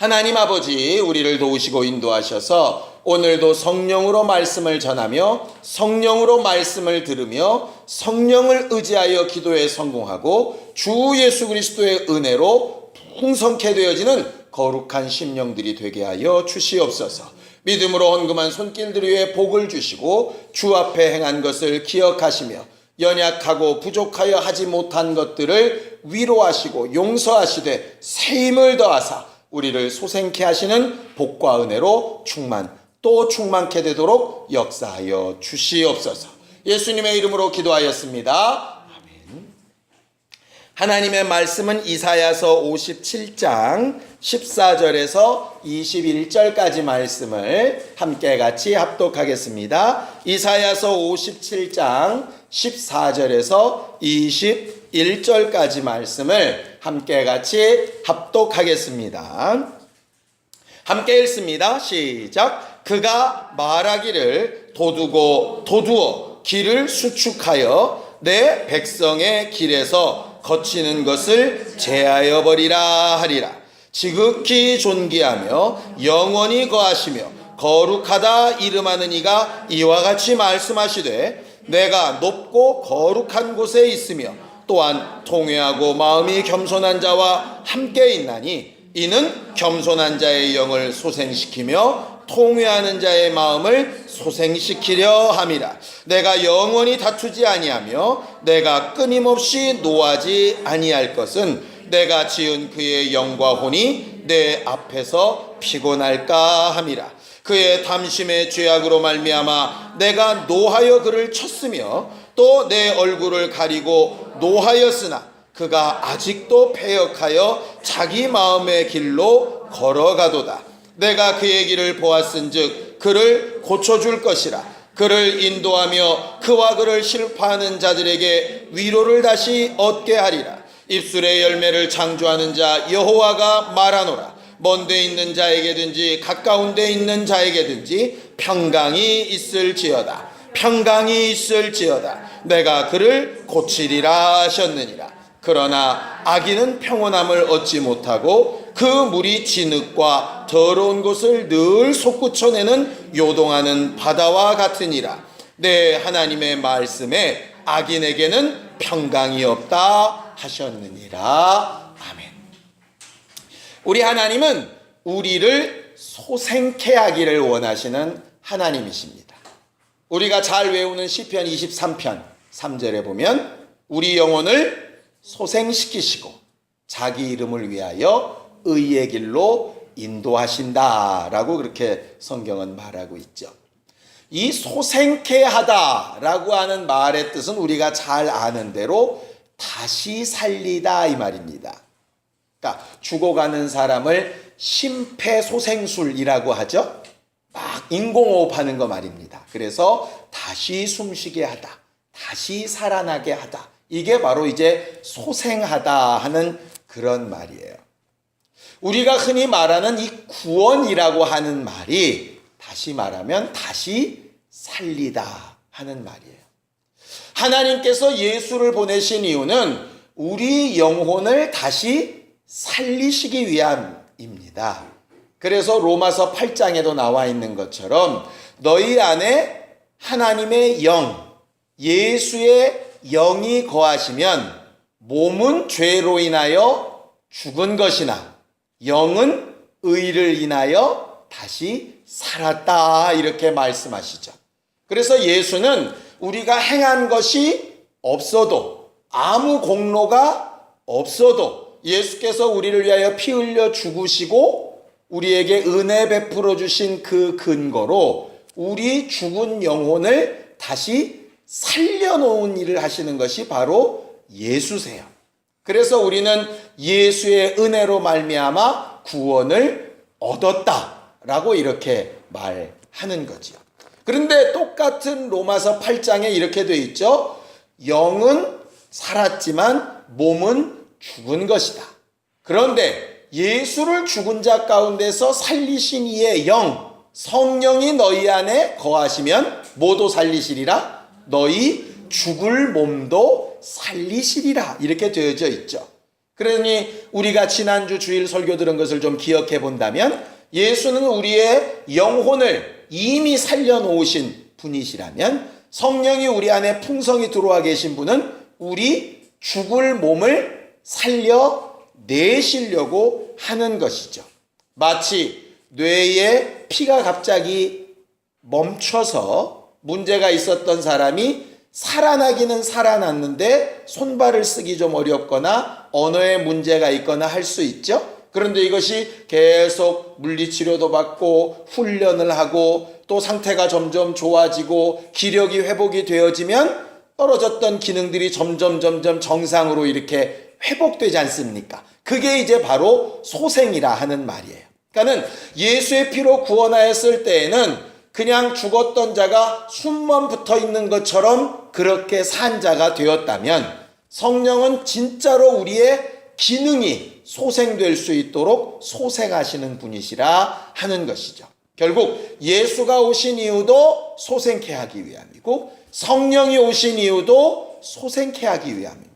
하나님 아버지, 우리를 도우시고 인도하셔서 오늘도 성령으로 말씀을 전하며 성령으로 말씀을 들으며 성령을 의지하여 기도에 성공하고 주 예수 그리스도의 은혜로 풍성케 되어지는 거룩한 심령들이 되게 하여 주시옵소서. 믿음으로 헌금한 손길들 위에 복을 주시고 주 앞에 행한 것을 기억하시며 연약하고 부족하여 하지 못한 것들을 위로하시고 용서하시되 새 힘을 더하사 우리를 소생케 하시는 복과 은혜로 또 충만케 되도록 역사하여 주시옵소서. 예수님의 이름으로 기도하였습니다. 아멘. 하나님의 말씀은 이사야서 57장 14절에서 21절까지 말씀을 함께 같이 합독하겠습니다. 이사야서 57장 14절에서 21절까지 말씀을 함께 같이 합독하겠습니다. 함께 읽습니다. 시작. 그가 말하기를 도두어 길을 수축하여 내 백성의 길에서 거치는 것을 제하여 버리라 하리라. 지극히 존귀하며 영원히 거하시며 거룩하다 이름하는 이가 이와 같이 말씀하시되 내가 높고 거룩한 곳에 있으며 또한 통회하고 마음이 겸손한 자와 함께 있나니 이는 겸손한 자의 영을 소생시키며 통회하는 자의 마음을 소생시키려 함이라. 내가 영원히 다투지 아니하며 내가 끊임없이 노하지 아니할 것은 내가 지은 그의 영과 혼이 내 앞에서 피곤할까 함이라. 그의 탐심의 죄악으로 말미암아 내가 노하여 그를 쳤으며 또 내 얼굴을 가리고 노하였으나 그가 아직도 패역하여 자기 마음의 길로 걸어가도다. 내가 그의 길을 보았은즉 그를 고쳐줄 것이라. 그를 인도하며 그와 그를 실파하는 자들에게 위로를 다시 얻게 하리라. 입술의 열매를 창조하는 자 여호와가 말하노라. 먼데 있는 자에게든지 가까운 데 있는 자에게든지 평강이 있을지어다. 평강이 있을지어다. 내가 그를 고치리라 하셨느니라. 그러나 악인은 평온함을 얻지 못하고 그 물이 진흙과 더러운 곳을 늘 솟구쳐내는 요동하는 바다와 같으니라. 내 하나님의 말씀에 악인에게는 평강이 없다 하셨느니라. 아멘. 우리 하나님은 우리를 소생케 하기를 원하시는 하나님이십니다. 우리가 잘 외우는 시편 23편 3절에 보면 우리 영혼을 소생시키시고 자기 이름을 위하여 의의 길로 인도하신다라고 그렇게 성경은 말하고 있죠. 이 소생케 하다라고 하는 말의 뜻은 우리가 잘 아는 대로 다시 살리다 이 말입니다. 그러니까 죽어가는 사람을 심폐소생술이라고 하죠. 막 인공호흡하는 거 말입니다. 그래서 다시 숨쉬게 하다, 다시 살아나게 하다. 이게 바로 이제 소생하다 하는 그런 말이에요. 우리가 흔히 말하는 이 구원이라고 하는 말이 다시 말하면 다시 살리다 하는 말이에요. 하나님께서 예수를 보내신 이유는 우리 영혼을 다시 살리시기 위함입니다. 그래서 로마서 8장에도 나와 있는 것처럼 너희 안에 하나님의 영, 예수의 영이 거하시면 몸은 죄로 인하여 죽은 것이나 영은 의를 인하여 다시 살았다 이렇게 말씀하시죠. 그래서 예수는 우리가 행한 것이 없어도 아무 공로가 없어도 예수께서 우리를 위하여 피 흘려 죽으시고 우리에게 은혜 베풀어 주신 그 근거로 우리 죽은 영혼을 다시 살려놓은 일을 하시는 것이 바로 예수세요. 그래서 우리는 예수의 은혜로 말미암아 구원을 얻었다라고 이렇게 말하는 거지요. 그런데 똑같은 로마서 8장에 이렇게 돼 있죠. 영은 살았지만 몸은 죽은 것이다. 그런데 예수를 죽은 자 가운데서 살리신 이의 영, 성령이 너희 안에 거하시면 뭐도 살리시리라? 너희 죽을 몸도 살리시리라. 이렇게 되어져 있죠. 그러니 우리가 지난주 주일 설교 들은 것을 좀 기억해 본다면 예수는 우리의 영혼을 이미 살려놓으신 분이시라면 성령이 우리 안에 풍성히 들어와 계신 분은 우리 죽을 몸을 살려내시려고 하는 것이죠. 마치 뇌에 피가 갑자기 멈춰서 문제가 있었던 사람이 살아나기는 살아났는데 손발을 쓰기 좀 어렵거나 언어에 문제가 있거나 할 수 있죠. 그런데 이것이 계속 물리치료도 받고 훈련을 하고 또 상태가 점점 좋아지고 기력이 회복이 되어지면 떨어졌던 기능들이 점점 정상으로 이렇게 회복되지 않습니까? 그게 이제 바로 소생이라 하는 말이에요. 그러니까는 예수의 피로 구원하였을 때에는 그냥 죽었던 자가 숨만 붙어 있는 것처럼 그렇게 산 자가 되었다면 성령은 진짜로 우리의 기능이 소생될 수 있도록 소생하시는 분이시라 하는 것이죠. 결국 예수가 오신 이유도 소생케 하기 위함이고 성령이 오신 이유도 소생케 하기 위함입니다.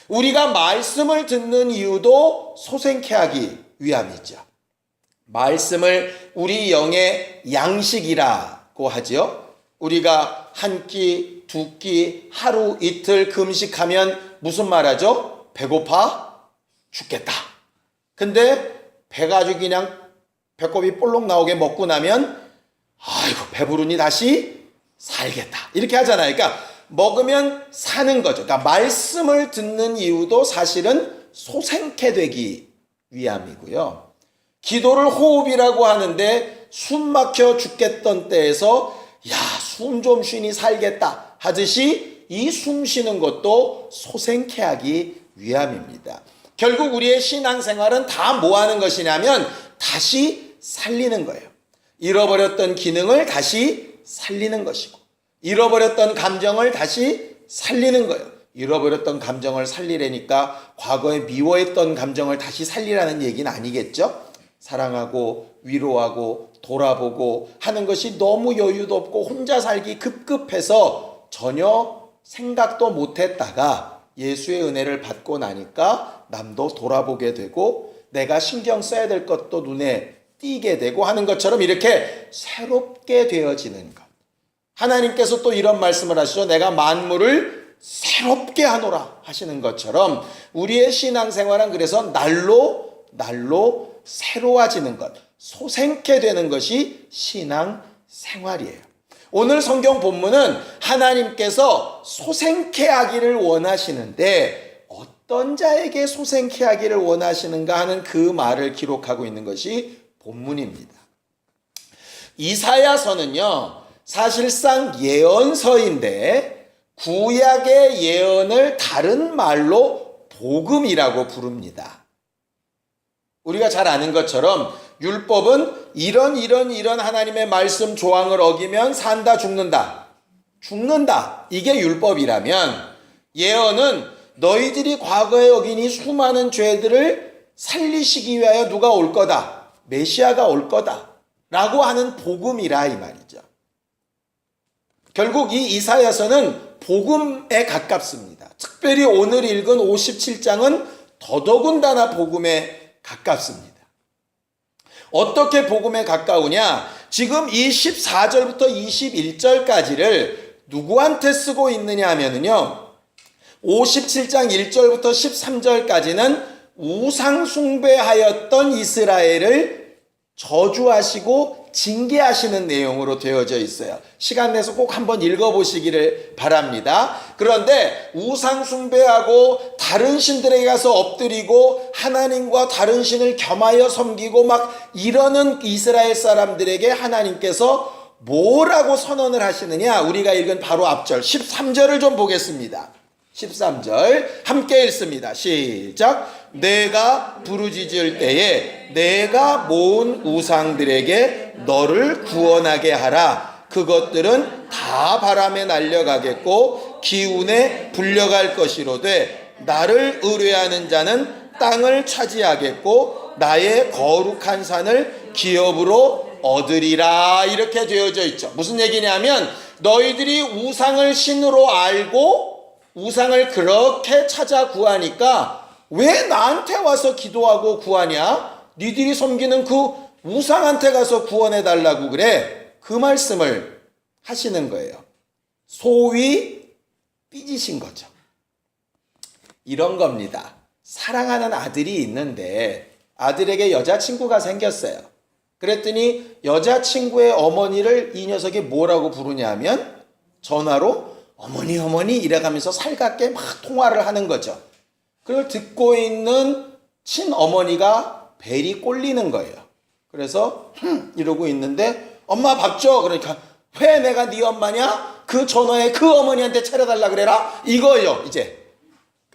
우리가 말씀을 듣는 이유도 소생케 하기 위함이죠. 말씀을 우리 영의 양식이라고 하죠. 우리가 한 끼, 두 끼, 하루, 이틀 금식하면 무슨 말하죠? 배고파 죽겠다. 근데 배가 아주 그냥 배꼽이 볼록 나오게 먹고 나면 아이고 배부르니 다시 살겠다. 이렇게 하잖아요. 그러니까 먹으면 사는 거죠. 그러니까 말씀을 듣는 이유도 사실은 소생케 되기 위함이고요. 기도를 호흡이라고 하는데 숨 막혀 죽겠던 때에서 야, 숨 좀 쉬니 살겠다 하듯이 이 숨 쉬는 것도 소생케 하기 위함입니다. 결국 우리의 신앙생활은 다 뭐 하는 것이냐면 다시 살리는 거예요. 잃어버렸던 기능을 다시 살리는 것이고 잃어버렸던 감정을 다시 살리는 거예요. 잃어버렸던 감정을 살리려니까 과거에 미워했던 감정을 다시 살리라는 얘기는 아니겠죠? 사랑하고 위로하고 돌아보고 하는 것이 너무 여유도 없고 혼자 살기 급급해서 전혀 생각도 못했다가 예수의 은혜를 받고 나니까 남도 돌아보게 되고 내가 신경 써야 될 것도 눈에 띄게 되고 하는 것처럼 이렇게 새롭게 되어지는 것. 하나님께서 또 이런 말씀을 하시죠. 내가 만물을 새롭게 하노라 하시는 것처럼 우리의 신앙생활은 그래서 날로 새로워지는 것, 소생케 되는 것이 신앙생활이에요. 오늘 성경 본문은 하나님께서 소생케 하기를 원하시는데 어떤 자에게 소생케 하기를 원하시는가 하는 그 말을 기록하고 있는 것이 본문입니다. 이사야서는요, 사실상 예언서인데 구약의 예언을 다른 말로 복음이라고 부릅니다. 우리가 잘 아는 것처럼 율법은 이런 하나님의 말씀 조항을 어기면 산다 죽는다 이게 율법이라면 예언은 너희들이 과거에 어긴 이 수많은 죄들을 살리시기 위하여 누가 올 거다, 메시아가 올 거다 라고 하는 복음이라 이 말이죠. 결국 이 이사야서는 복음에 가깝습니다. 특별히 오늘 읽은 57장은 더더군다나 복음에 가깝습니다. 어떻게 복음에 가까우냐? 지금 이 14절부터 21절까지를 누구한테 쓰고 있느냐 하면은요, 57장 1절부터 13절까지는 우상숭배하였던 이스라엘을 저주하시고 징계하시는 내용으로 되어져 있어요. 시간 내서 꼭 한번 읽어보시기를 바랍니다. 그런데 우상숭배하고 다른 신들에게 가서 엎드리고 하나님과 다른 신을 겸하여 섬기고 막 이러는 이스라엘 사람들에게 하나님께서 뭐라고 선언을 하시느냐? 우리가 읽은 바로 앞절 13절을 좀 보겠습니다. 13절 함께 읽습니다. 시작. 내가 부르짖을 때에 내가 모은 우상들에게 너를 구원하게 하라. 그것들은 다 바람에 날려가겠고 기운에 불려갈 것이로되 나를 의뢰하는 자는 땅을 차지하겠고 나의 거룩한 산을 기업으로 얻으리라. 이렇게 되어져 있죠. 무슨 얘기냐면 너희들이 우상을 신으로 알고 우상을 그렇게 찾아 구하니까 왜 나한테 와서 기도하고 구하냐? 니들이 섬기는 그 우상한테 가서 구원해 달라고 그래. 그 말씀을 하시는 거예요. 소위 삐지신 거죠. 이런 겁니다. 사랑하는 아들이 있는데 아들에게 여자친구가 생겼어요. 그랬더니 여자친구의 어머니를 이 녀석이 뭐라고 부르냐면 전화로 어머니 어머니 이래가면서 살갑게 막 통화를 하는 거죠. 그걸 듣고 있는 친어머니가 벨이 꼴리는 거예요. 그래서 이러고 있는데 엄마 밥 줘. 그러니까 왜 내가 네 엄마냐? 그 전화에 그 어머니한테 차려달라 그래라. 이거예요. 이제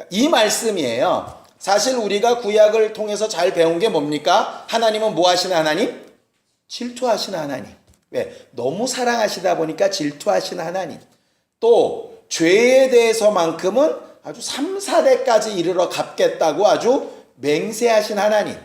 이 말씀이에요. 사실 우리가 구약을 통해서 잘 배운 게 뭡니까? 하나님은 뭐 하시는 하나님? 질투하시는 하나님. 왜? 너무 사랑하시다 보니까 질투하시는 하나님. 또 죄에 대해서만큼은 아주 3, 4대까지 이르러 갚겠다고 아주 맹세하신 하나님.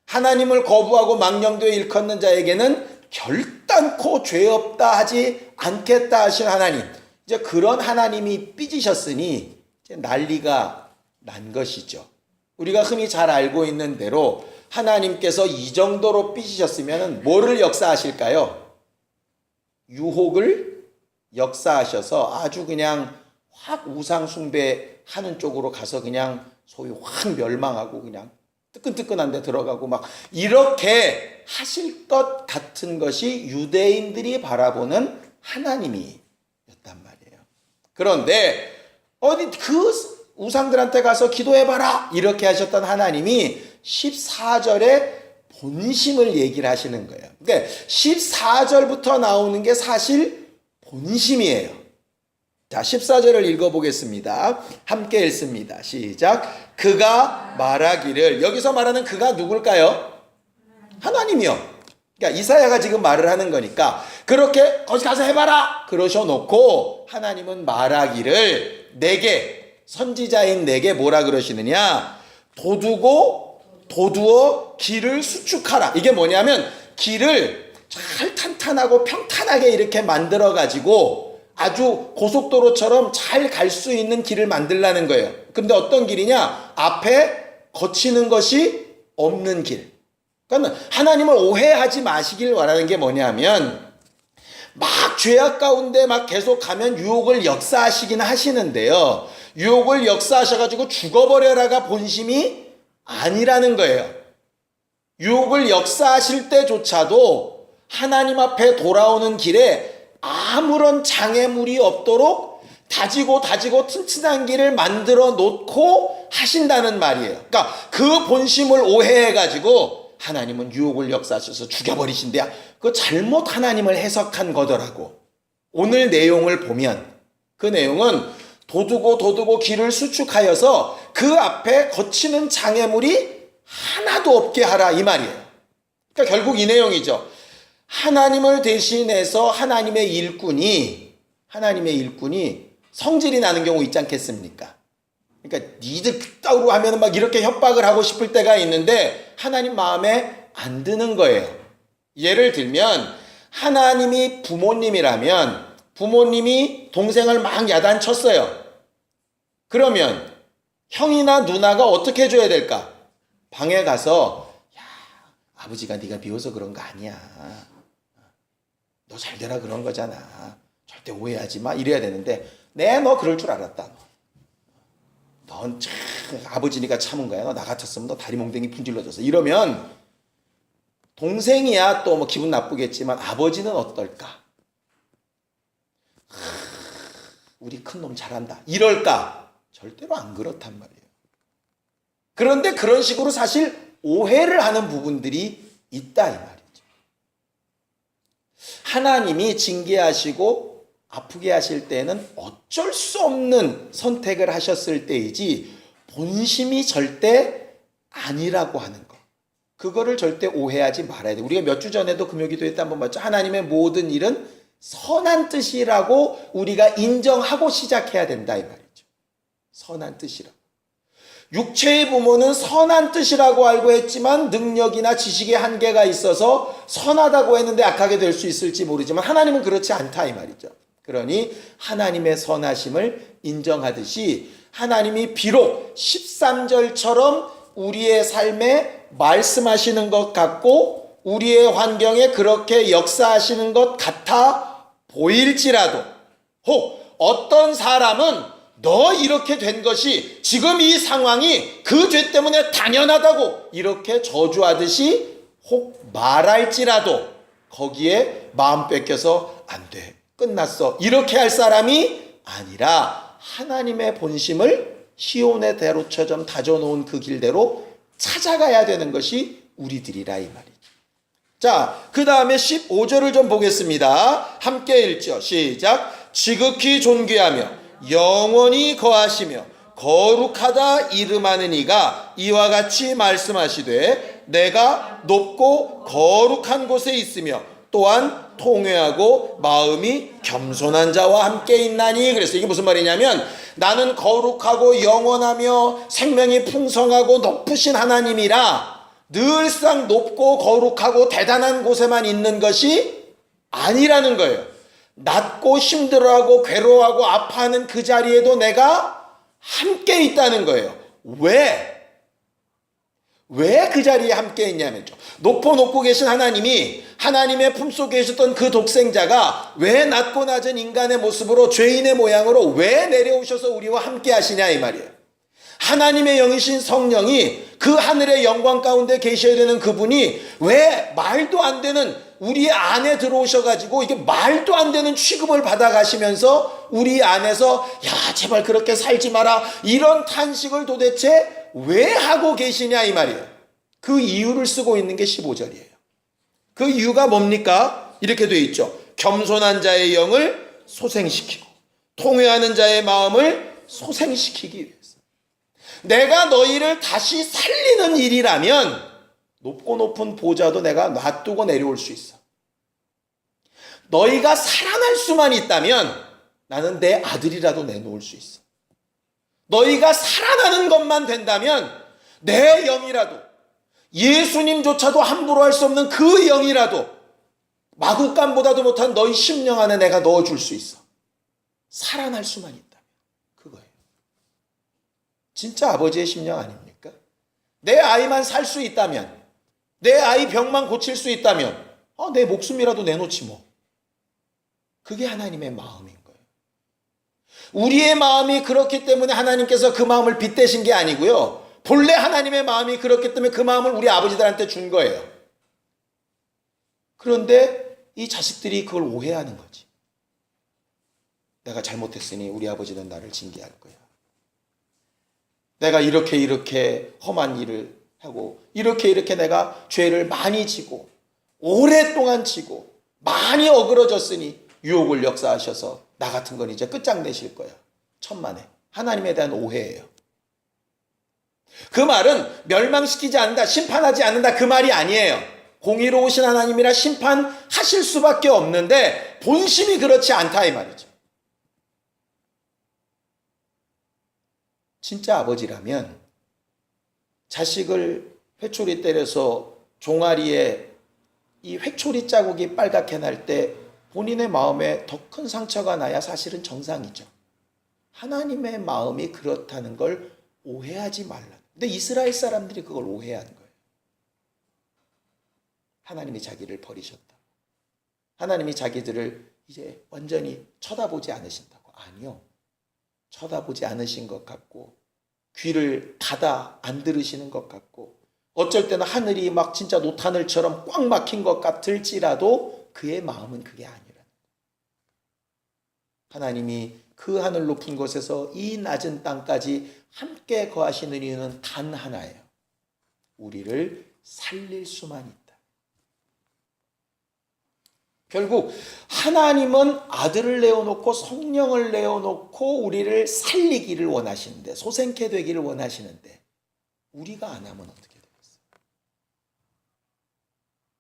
하나님을 거부하고 망령되어 일컫는 자에게는 결단코 죄 없다 하지 않겠다 하신 하나님. 이제 그런 하나님이 삐지셨으니 이제 난리가 난 것이죠. 우리가 흔히 잘 알고 있는 대로 하나님께서 이 정도로 삐지셨으면 뭐를 역사하실까요? 유혹을 역사하셔서 아주 그냥 확 우상숭배하는 쪽으로 가서 그냥 소위 확 멸망하고 그냥 뜨끈뜨끈한 데 들어가고 막 이렇게 하실 것 같은 것이 유대인들이 바라보는 하나님이었단 말이에요. 그런데 어디 그 우상들한테 가서 기도해봐라 이렇게 하셨던 하나님이 14절에 본심을 얘기를 하시는 거예요. 그러니까 14절부터 나오는 게 사실 본심이에요. 자, 14절을 읽어보겠습니다. 함께 읽습니다. 시작. 그가 말하기를, 여기서 말하는 그가 누굴까요? 하나님이요. 그러니까 이사야가 지금 말을 하는 거니까 그렇게 거기 가서 해봐라 그러셔놓고 하나님은 말하기를 내게, 선지자인 내게 뭐라 그러시느냐? 도두어 길을 수축하라. 이게 뭐냐면 길을 잘 탄탄하고 평탄하게 이렇게 만들어 가지고 아주 고속도로처럼 잘 갈 수 있는 길을 만들라는 거예요. 근데 어떤 길이냐? 앞에 거치는 것이 없는 길. 그러니까 하나님을 오해하지 마시길 바라는 게 뭐냐면 막 죄악 가운데 막 계속 가면 유혹을 역사하시긴 하시는데요. 유혹을 역사하셔가지고 죽어버려라가 본심이 아니라는 거예요. 유혹을 역사하실 때조차도 하나님 앞에 돌아오는 길에 아무런 장애물이 없도록 다지고 튼튼한 길을 만들어 놓고 하신다는 말이에요. 그러니까 그 본심을 오해해가지고 하나님은 유혹을 역사하셔서 죽여버리신대야. 그 잘못 하나님을 해석한 거더라고. 오늘 내용을 보면 그 내용은 도두고 길을 수축하여서 그 앞에 거치는 장애물이 하나도 없게 하라 이 말이에요. 그러니까 결국 이 내용이죠. 하나님을 대신해서 하나님의 일꾼이 성질이 나는 경우 있지 않겠습니까? 그러니까 니들 그따위로 하면 막 이렇게 협박을 하고 싶을 때가 있는데 하나님 마음에 안 드는 거예요. 예를 들면 하나님이 부모님이라면 부모님이 동생을 막 야단쳤어요. 그러면 형이나 누나가 어떻게 해줘야 될까? 방에 가서 야, 아버지가 네가 미워서 그런 거 아니야. 너 잘 되라 그런 거잖아. 절대 오해하지 마. 이래야 되는데 네, 너 그럴 줄 알았다. 넌 참 아버지니까 참은 거야. 너 나 같았으면 너 다리 몽둥이 분질러졌어. 이러면 동생이야 또 뭐 기분 나쁘겠지만 아버지는 어떨까? 우리 큰놈 잘한다. 이럴까? 절대로 안 그렇단 말이에요. 그런데 그런 식으로 사실 오해를 하는 부분들이 있다 이 말이죠. 하나님이 징계하시고 아프게 하실 때는 어쩔 수 없는 선택을 하셨을 때이지 본심이 절대 아니라고 하는 거. 그거를 절대 오해하지 말아야 돼. 우리가 몇 주 전에도 금요기도회 때 한번 봤죠. 하나님의 모든 일은 선한 뜻이라고 우리가 인정하고 시작해야 된다 이 말이죠. 선한 뜻이라고. 육체의 부모는 선한 뜻이라고 알고 했지만 능력이나 지식의 한계가 있어서 선하다고 했는데 악하게 될 수 있을지 모르지만 하나님은 그렇지 않다 이 말이죠. 그러니 하나님의 선하심을 인정하듯이 하나님이 비록 13절처럼 우리의 삶에 말씀하시는 것 같고 우리의 환경에 그렇게 역사하시는 것 같아 보일지라도, 혹 어떤 사람은 너 이렇게 된 것이 지금 이 상황이 그 죄 때문에 당연하다고 이렇게 저주하듯이 혹 말할지라도 거기에 마음 뺏겨서 안 돼, 끝났어, 이렇게 할 사람이 아니라 하나님의 본심을 시온의 대로처럼 다져놓은 그 길대로 찾아가야 되는 것이 우리들이라 이 말이죠. 자, 그 다음에 15절을 좀 보겠습니다. 함께 읽죠. 시작. 지극히 존귀하며 영원히 거하시며 거룩하다 이름하는 이가 이와 같이 말씀하시되 내가 높고 거룩한 곳에 있으며 또한 통회하고 마음이 겸손한 자와 함께 있나니. 그래서 이게 무슨 말이냐면 나는 거룩하고 영원하며 생명이 풍성하고 높으신 하나님이라 늘상 높고 거룩하고 대단한 곳에만 있는 것이 아니라는 거예요. 낮고 힘들어하고 괴로워하고 아파하는 그 자리에도 내가 함께 있다는 거예요. 왜 그 자리에 함께 있냐면요, 높고 계신 하나님이 하나님의 품속에 있었던 그 독생자가 왜 낮고 낮은 인간의 모습으로 죄인의 모양으로 왜 내려오셔서 우리와 함께 하시냐 이 말이에요. 하나님의 영이신 성령이 그 하늘의 영광 가운데 계셔야 되는 그분이 왜 말도 안 되는 우리 안에 들어오셔가지고 이게 말도 안 되는 취급을 받아가시면서 우리 안에서 야 제발 그렇게 살지 마라 이런 탄식을 도대체 왜 하고 계시냐 이 말이에요. 그 이유를 쓰고 있는 게 15절이에요. 그 이유가 뭡니까? 이렇게 되어 있죠. 겸손한 자의 영을 소생시키고 통회하는 자의 마음을 소생시키기 위해서. 내가 너희를 다시 살리는 일이라면 높고 높은 보좌도 내가 놔두고 내려올 수 있어. 너희가 살아날 수만 있다면 나는 내 아들이라도 내놓을 수 있어. 너희가 살아나는 것만 된다면 내 영이라도, 예수님조차도 함부로 할 수 없는 그 영이라도 마구간보다도 못한 너희 심령 안에 내가 넣어줄 수 있어. 살아날 수만 있다면. 그거예요. 진짜 아버지의 심령 아닙니까? 내 아이만 살 수 있다면, 내 아이 병만 고칠 수 있다면 내 목숨이라도 내놓지 뭐. 그게 하나님의 마음인 거예요. 우리의 마음이 그렇기 때문에 하나님께서 그 마음을 빗대신 게 아니고요, 본래 하나님의 마음이 그렇기 때문에 그 마음을 우리 아버지들한테 준 거예요. 그런데 이 자식들이 그걸 오해하는 거지. 내가 잘못했으니 우리 아버지는 나를 징계할 거야. 내가 이렇게 험한 일을 하고 이렇게 내가 죄를 많이 지고 오랫동안 지고 많이 어그러졌으니 유혹을 역사하셔서 나 같은 건 이제 끝장내실 거야. 천만에. 하나님에 대한 오해예요. 그 말은 멸망시키지 않는다, 심판하지 않는다 그 말이 아니에요. 공의로우신 하나님이라 심판하실 수밖에 없는데 본심이 그렇지 않다 이 말이죠. 진짜 아버지라면 자식을 회초리 때려서 종아리에 이 회초리 자국이 빨갛게 날 때 본인의 마음에 더 큰 상처가 나야 사실은 정상이죠. 하나님의 마음이 그렇다는 걸 오해하지 말라. 근데 이스라엘 사람들이 그걸 오해한 거예요. 하나님이 자기를 버리셨다. 하나님이 자기들을 이제 완전히 쳐다보지 않으신다고. 아니요. 쳐다보지 않으신 것 같고 귀를 닫아 안 들으시는 것 같고 어쩔 때는 하늘이 막 진짜 노타늘처럼 꽉 막힌 것 같을지라도 그의 마음은 그게 아니라. 하나님이 그 하늘 높은 곳에서 이 낮은 땅까지 함께 거하시는 이유는 단 하나예요. 우리를 살릴 수만 있다. 결국 하나님은 아들을 내어놓고 성령을 내어놓고 우리를 살리기를 원하시는데, 소생케 되기를 원하시는데 우리가 안 하면 어떻게 되겠어요?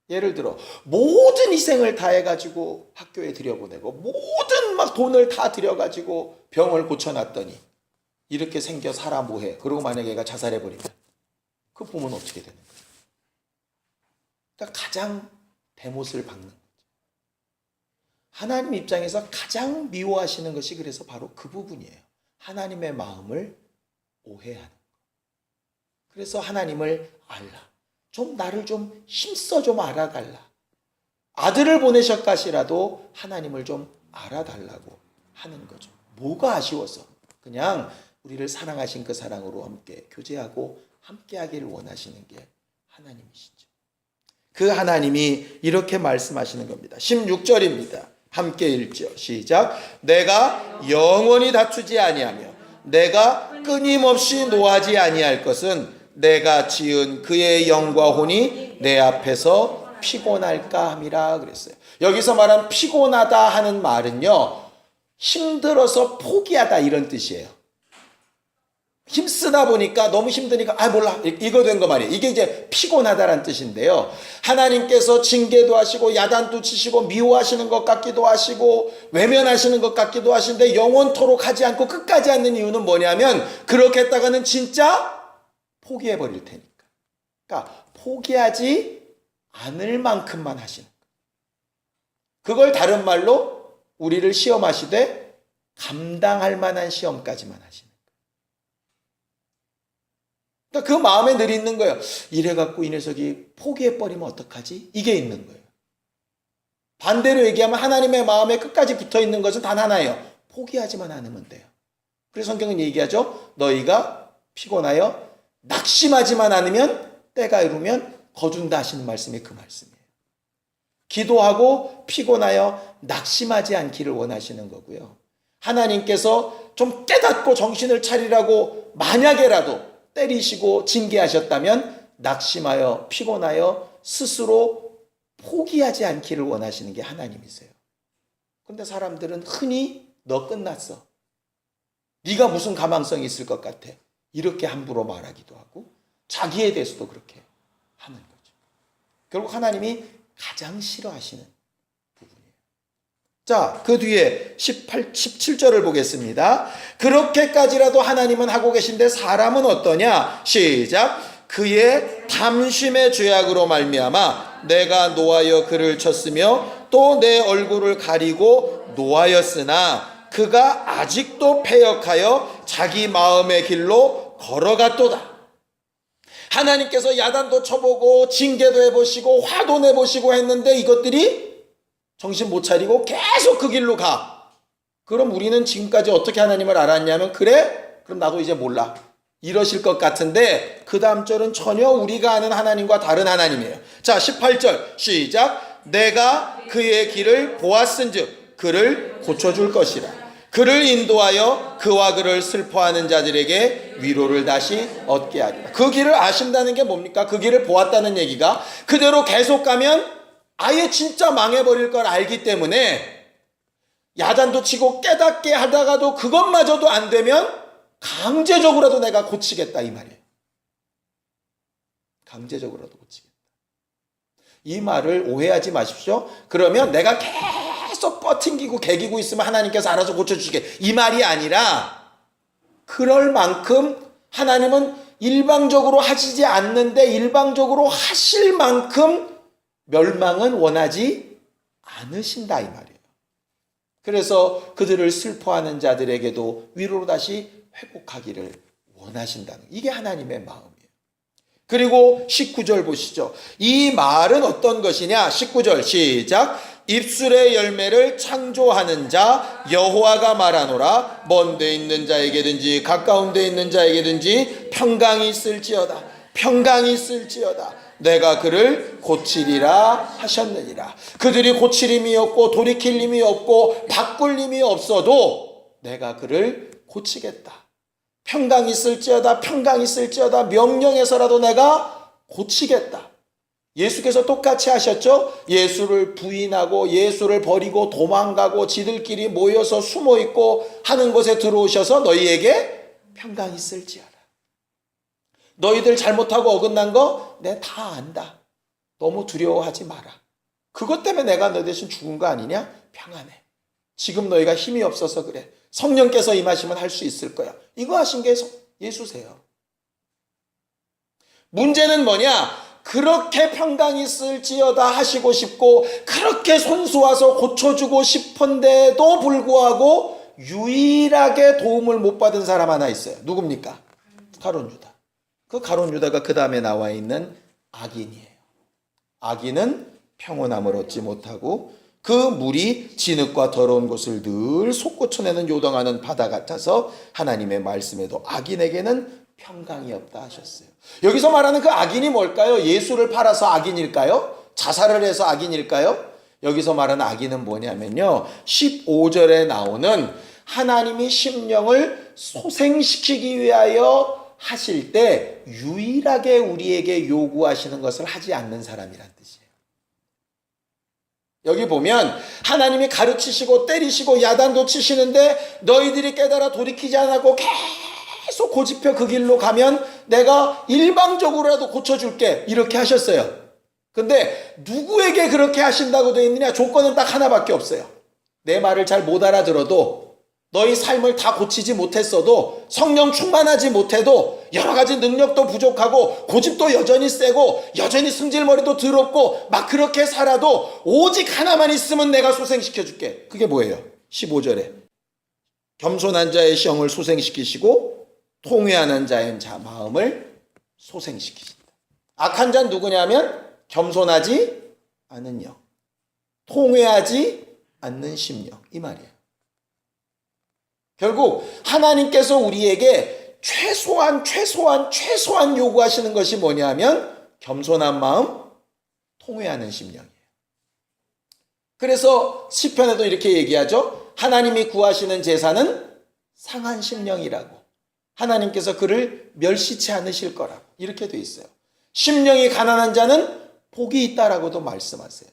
예를 들어 모든 희생을 다 해가지고 학교에 들여보내고 모든 막 돈을 다 들여가지고 병을 고쳐놨더니 이렇게 생겨 살아 뭐해? 그리고 만약에 얘가 자살해버리면 그 부모는 어떻게 되는 거예요? 그러니까 가장 대못을 박는 거죠. 하나님 입장에서 가장 미워하시는 것이 그래서 바로 그 부분이에요. 하나님의 마음을 오해하는 거. 그래서 하나님을 알라. 좀 나를 좀 힘써 좀 알아달라. 아들을 보내셨까지라도 하나님을 좀 알아달라고 하는 거죠. 뭐가 아쉬워서? 그냥 우리를 사랑하신 그 사랑으로 함께 교제하고 함께 하기를 원하시는 게 하나님이시죠. 그 하나님이 이렇게 말씀하시는 겁니다. 16절입니다. 함께 읽죠. 시작. 내가 영원히 다투지 아니하며 내가 끊임없이 노하지 아니할 것은 내가 지은 그의 영과 혼이 내 앞에서 피곤할까 함이라 그랬어요. 여기서 말한 피곤하다 하는 말은요, 힘들어서 포기하다 이런 뜻이에요. 힘쓰다 보니까 너무 힘드니까 몰라 이거 된 거 말이에요. 이게 이제 피곤하다라는 뜻인데요. 하나님께서 징계도 하시고 야단도 치시고 미워하시는 것 같기도 하시고 외면하시는 것 같기도 하신데 영원토록 하지 않고 끝까지 하는 이유는 뭐냐면 그렇게 했다가는 진짜 포기해버릴 테니까. 그러니까 포기하지 않을 만큼만 하시는 거예요. 그걸 다른 말로 우리를 시험하시되 감당할 만한 시험까지만 하시는 거예요. 그러니까 그 마음에 늘 있는 거예요. 이래갖고 이 녀석이 포기해버리면 어떡하지? 이게 있는 거예요. 반대로 얘기하면 하나님의 마음에 끝까지 붙어있는 것은 단 하나예요. 포기하지만 않으면 돼요. 그래서 성경은 얘기하죠. 너희가 피곤하여 낙심하지만 않으면 때가 이르면 거둔다 하시는 말씀이 그 말씀이에요. 기도하고 피곤하여 낙심하지 않기를 원하시는 거고요. 하나님께서 좀 깨닫고 정신을 차리라고 만약에라도 때리시고 징계하셨다면 낙심하여 피곤하여 스스로 포기하지 않기를 원하시는 게 하나님이세요. 그런데 사람들은 흔히 너 끝났어. 네가 무슨 가망성이 있을 것 같아. 이렇게 함부로 말하기도 하고 자기에 대해서도 그렇게 하는 거죠. 결국 하나님이 가장 싫어하시는 부분이에요. 자, 그 뒤에 17절을 보겠습니다. 그렇게까지라도 하나님은 하고 계신데 사람은 어떠냐? 시작. 그의 탐심의 죄악으로 말미암아 내가 노하여 그를 쳤으며 또 내 얼굴을 가리고 노하였으나 그가 아직도 패역하여 자기 마음의 길로 걸어갔도다. 하나님께서 야단도 쳐보고 징계도 해보시고 화도 내보시고 했는데 이것들이 정신 못 차리고 계속 그 길로 가. 그럼 우리는 지금까지 어떻게 하나님을 알았냐면 그래? 그럼 나도 이제 몰라. 이러실 것 같은데 그 다음 절은 전혀 우리가 아는 하나님과 다른 하나님이에요. 자, 18절 시작. 내가 그의 길을 보았은즉 그를 고쳐줄 것이라. 그를 인도하여 그와 그를 슬퍼하는 자들에게 위로를 다시 얻게 하리라. 그 길을 아신다는 게 뭡니까? 그 길을 보았다는 얘기가 그대로 계속 가면 아예 진짜 망해버릴 걸 알기 때문에 야단도 치고 깨닫게 하다가도 그것마저도 안 되면 강제적으로라도 내가 고치겠다 이 말이에요. 강제적으로라도 고치겠다. 이 말을 오해하지 마십시오. 그러면 내가 계속 버팅기고 개기고 있으면 하나님께서 알아서 고쳐주시게 이 말이 아니라 그럴 만큼 하나님은 일방적으로 하시지 않는데 일방적으로 하실 만큼 멸망은 원하지 않으신다 이 말이에요. 그래서 그들을 슬퍼하는 자들에게도 위로로 다시 회복하기를 원하신다는 이게 하나님의 마음이에요. 그리고 19절 보시죠. 이 말은 어떤 것이냐? 19절 시작. 입술의 열매를 창조하는 자 여호와가 말하노라. 먼 데 있는 자에게든지 가까운 데 있는 자에게든지 평강이 있을지어다. 평강이 있을지어다. 내가 그를 고치리라 하셨느니라. 그들이 고칠 힘이 없고 돌이킬 힘이 없고 바꿀 힘이 없어도 내가 그를 고치겠다. 평강이 있을지어다. 평강이 있을지어다. 명령해서라도 내가 고치겠다. 예수께서 똑같이 하셨죠. 예수를 부인하고 예수를 버리고 도망가고 지들끼리 모여서 숨어있고 하는 곳에 들어오셔서 너희에게 평강이 있을지어다. 너희들 잘못하고 어긋난 거 내 다 안다. 너무 두려워하지 마라. 그것 때문에 내가 너 대신 죽은 거 아니냐? 평안해. 지금 너희가 힘이 없어서 그래. 성령께서 임하시면 할 수 있을 거야. 이거 하신 게 예수세요. 문제는 뭐냐? 그렇게 평강이 있을지어다 하시고 싶고 그렇게 손수와서 고쳐주고 싶은데도 불구하고 유일하게 도움을 못 받은 사람 하나 있어요. 누굽니까? 가룟 유다. 그 가룟 유다가 그 다음에 나와 있는 악인이에요. 악인은 평온함을 얻지 못하고 그 물이 진흙과 더러운 곳을 늘 솟구쳐내는 요동하는 바다 같아서 하나님의 말씀에도 악인에게는 평강이 없다 하셨어요. 여기서 말하는 그 악인이 뭘까요? 예수를 팔아서 악인일까요? 자살을 해서 악인일까요? 여기서 말하는 악인은 뭐냐면요, 15절에 나오는 하나님이 심령을 소생시키기 위하여 하실 때 유일하게 우리에게 요구하시는 것을 하지 않는 사람이란 뜻이에요. 여기 보면 하나님이 가르치시고 때리시고 야단도 치시는데 너희들이 깨달아 돌이키지 않고 계속 고집혀 그 길로 가면 내가 일방적으로라도 고쳐줄게, 이렇게 하셨어요. 근데 누구에게 그렇게 하신다고 되어 있느냐? 조건은 딱 하나밖에 없어요. 내 말을 잘 못 알아들어도, 너희 삶을 다 고치지 못했어도, 성령 충만하지 못해도, 여러 가지 능력도 부족하고 고집도 여전히 세고 여전히 승질머리도 더럽고 막 그렇게 살아도 오직 하나만 있으면 내가 소생시켜줄게. 그게 뭐예요? 15절에 겸손한 자의 영을 소생시키시고 통회하는 자의 마음을 소생시키신다. 악한 자는 누구냐면 겸손하지 않은 영, 통회하지 않는 심령, 이 말이에요. 결국 하나님께서 우리에게 최소한 요구하시는 것이 뭐냐면 겸손한 마음, 통회하는 심령이에요. 그래서 시편에도 이렇게 얘기하죠. 하나님이 구하시는 제사는 상한 심령이라고. 하나님께서 그를 멸시치 않으실 거라고 이렇게 돼 있어요. 심령이 가난한 자는 복이 있다라고도 말씀하세요.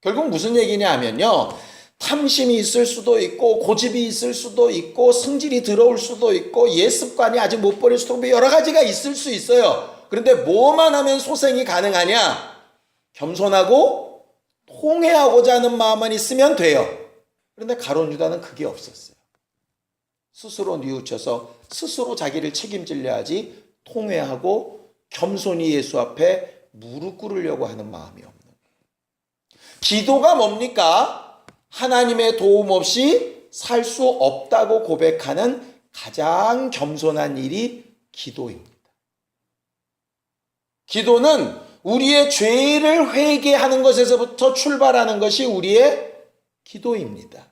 결국 무슨 얘기냐 하면요, 탐심이 있을 수도 있고 고집이 있을 수도 있고 성질이 더러울 수도 있고 옛습관이 아직 못 버릴 수도 있고 여러 가지가 있을 수 있어요. 그런데 뭐만 하면 소생이 가능하냐? 겸손하고 통회하고자 하는 마음만 있으면 돼요. 그런데 가룟 유다는 그게 없었어요. 스스로 뉘우쳐서 스스로 자기를 책임지려 하지 통회하고 겸손히 예수 앞에 무릎 꿇으려고 하는 마음이 없는 거예요. 기도가 뭡니까? 하나님의 도움 없이 살 수 없다고 고백하는 가장 겸손한 일이 기도입니다. 기도는 우리의 죄를 회개하는 것에서부터 출발하는 것이 우리의 기도입니다.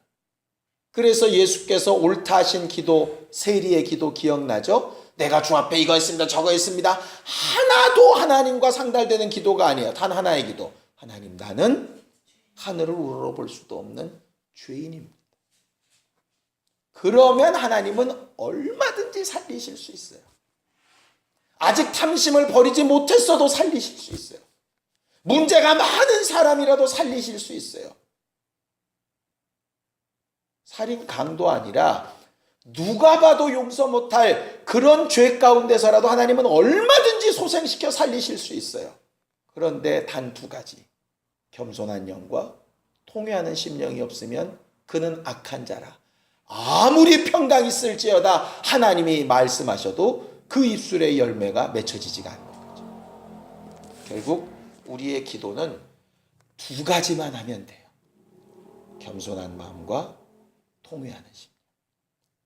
그래서 예수께서 옳다 하신 기도, 세리의 기도 기억나죠? 내가 주 앞에 이거 했습니다, 저거 했습니다. 하나도 하나님과 상달되는 기도가 아니에요. 단 하나의 기도. 하나님, 나는 하늘을 우러러볼 수도 없는 죄인입니다. 그러면 하나님은 얼마든지 살리실 수 있어요. 아직 탐심을 버리지 못했어도 살리실 수 있어요. 문제가 많은 사람이라도 살리실 수 있어요. 살인 강도 아니라 누가 봐도 용서 못할 그런 죄 가운데서라도 하나님은 얼마든지 소생시켜 살리실 수 있어요. 그런데 단 두 가지. 겸손한 영과 통회하는 심령이 없으면 그는 악한 자라. 아무리 평강 있을지어다 하나님이 말씀하셔도 그 입술의 열매가 맺혀지지가 않는 거죠. 결국 우리의 기도는 두 가지만 하면 돼요. 겸손한 마음과 통회하는 심령.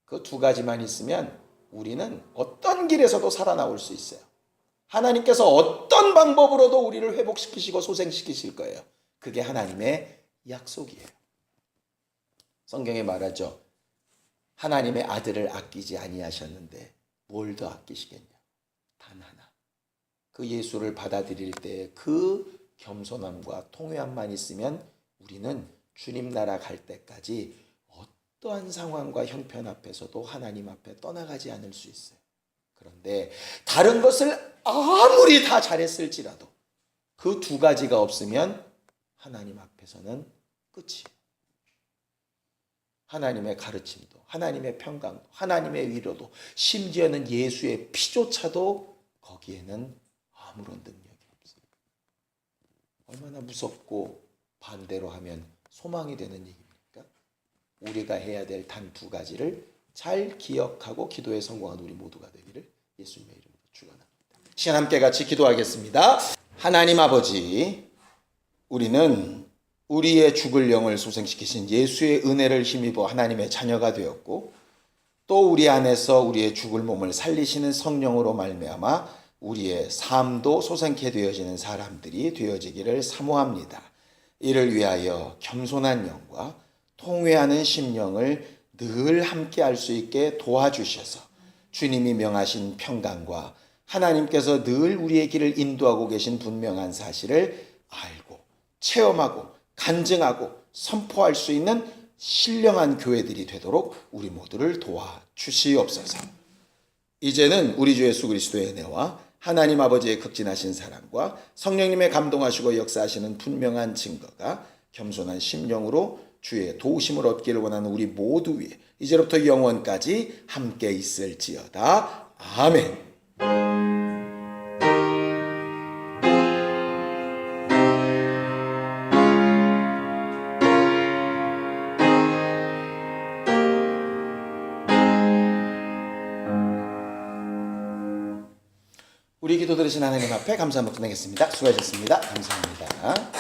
그 두 가지만 있으면 우리는 어떤 길에서도 살아나올 수 있어요. 하나님께서 어떤 방법으로도 우리를 회복시키시고 소생시키실 거예요. 그게 하나님의 약속이에요. 성경에 말하죠. 하나님의 아들을 아끼지 아니하셨는데 뭘 더 아끼시겠냐? 단 하나. 그 예수를 받아들일 때 그 겸손함과 통회함만 있으면 우리는 주님 나라 갈 때까지 어떠한 상황과 형편 앞에서도 하나님 앞에 떠나가지 않을 수 있어요. 그런데 다른 것을 아무리 다 잘했을지라도 그 두 가지가 없으면 하나님 앞에서는 끝이에요. 하나님의 가르침도, 하나님의 평강도, 하나님의 위로도, 심지어는 예수의 피조차도 거기에는 아무런 능력이 없어요. 얼마나 무섭고 반대로 하면 소망이 되는 얘기입니까? 우리가 해야 될 단 두 가지를 잘 기억하고 기도에 성공한 우리 모두가 되기를 예수님의 이름으로 축원합니다. 시간 함께 같이 기도하겠습니다. 하나님 아버지, 우리는 우리의 죽을 영을 소생시키신 예수의 은혜를 힘입어 하나님의 자녀가 되었고 또 우리 안에서 우리의 죽을 몸을 살리시는 성령으로 말미암아 우리의 삶도 소생케 되어지는 사람들이 되어지기를 사모합니다. 이를 위하여 겸손한 영과 통회하는 심령을 늘 함께 할 수 있게 도와주셔서 주님이 명하신 평강과 하나님께서 늘 우리의 길을 인도하고 계신 분명한 사실을 알고 체험하고 간증하고 선포할 수 있는 신령한 교회들이 되도록 우리 모두를 도와주시옵소서. 이제는 우리 주 예수 그리스도의 은혜와 하나님 아버지의 극진하신 사랑과 성령님의 감동하시고 역사하시는 분명한 증거가 겸손한 심령으로 주의 도우심을 얻기를 원하는 우리 모두 위에 이제부터 영원까지 함께 있을지어다. 아멘. 우리 기도 들으신 하나님 앞에 감사 한번 드리겠습니다. 수고하셨습니다. 감사합니다.